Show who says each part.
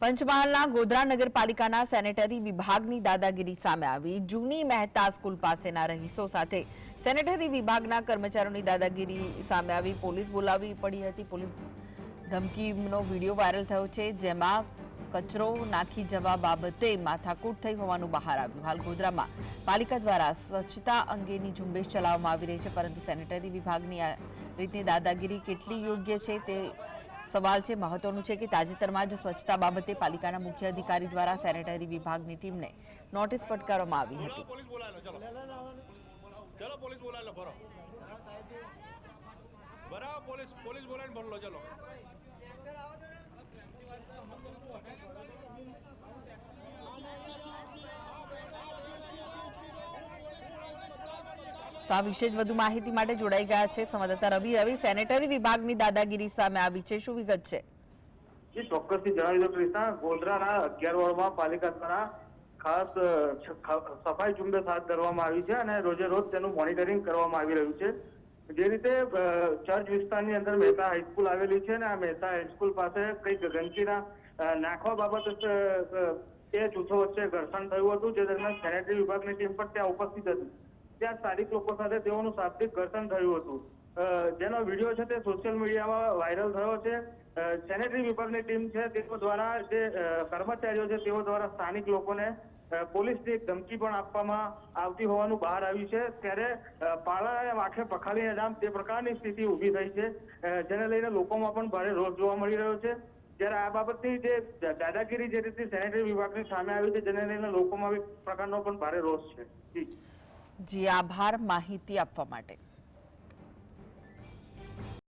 Speaker 1: પંચમહાલના ગોધરા નગરપાલિકાના સેનેટરી વિભાગની દાદાગીરી સામે આવી। જૂની મહેતા સ્કૂલ પાસેના રહીશો સાથે સેનેટરી વિભાગના કર્મચારીઓની દાદાગીરી સામે આવી। પોલીસ બોલાવવી પડી હતી। પોલીસ ધમકીનો વિડીયો વાયરલ થયો છે, જેમાં કચરો નાખી જવા બાબતે માથાકૂટ થઈ હોવાનું બહાર આવ્યું। હાલ ગોધરામાં પાલિકા દ્વારા સ્વચ્છતા અંગેની ઝુંબેશ ચલાવવામાં આવી રહી છે, પરંતુ સેનેટરી વિભાગની આ રીતની દાદાગીરી કેટલી યોગ્ય છે તે સવાલ છે। મહત્વનું છે કે તાજેતરમાં જ સ્વચ્છતા બાબતે પાલિકાના મુખ્ય અધિકારી દ્વારા સેનેટરી વિભાગની ટીમને નોટિસ ફટકારવામાં આવી હતી। તો આ વિશે વધુ માહિતી માટે જોડાઈ ગયા છે સંવાદદાતા રવિ। રવિ, સેનેટરી વિભાગની દાદાગીરી સામે આવી છે, શું વિગત છે?
Speaker 2: ચોક્કસથી જણાવી દો કૃષ્ણા, ગોધરાના 11 વોર્ડમાં પાલિકા દ્વારા ખાસ સફાઈ ઝુંબેશ હાથ ધરવામાં આવી છે અને રોજે રોજ તેનું મોનિટરિંગ કરવામાં આવી રહ્યું છે। જે રીતે ચર્ચ વિસ્તારની અંદર મહેતા હાઈસ્કૂલ આવેલી છે ને આ મહેતા હાઈસ્કૂલ પાસે કંઈક ગંદકીના નાખવા બાબતે બે જૂથો વચ્ચે ઘર્ષણ થયું હતું, જે દરમિયાન સેનેટરી વિભાગની ટીમ પણ ત્યાં ઉપસ્થિત હતી। ત્યાં સ્થાનિક લોકો સાથે તેઓનું શાબ્દિક ઘર્ષણ થયું હતું, જેનો વિડીયો છે તે સોશિયલ મીડિયામાં વાયરલ થયો છે। સેનેટરી વિભાગની ટીમ છે તેઓ દ્વારા જે કર્મચારીઓ છે તેઓ દ્વારા સ્થાનિક લોકોને પોલીસની એક ધમકી પણ આપવામાં આવતી હોવાનું બહાર આવ્યું છે। ત્યારે પાળાએ આંખે પખાલીને નામ તે પ્રકારની સ્થિતિ ઊભી થઈ છે, જેને લઈને લોકોમાં પણ ભારે રોષ જોવા મળી રહ્યો છે। જ્યારે આ બાબતની જે દાદાગીરી જે રીતે સેનેટરી વિભાગની સામે આવી છે, જેને લઈને લોકોમાં એક પ્રકારનો પણ ભારે રોષ છે।
Speaker 1: જી, આભાર માહિતી આપવા માટે।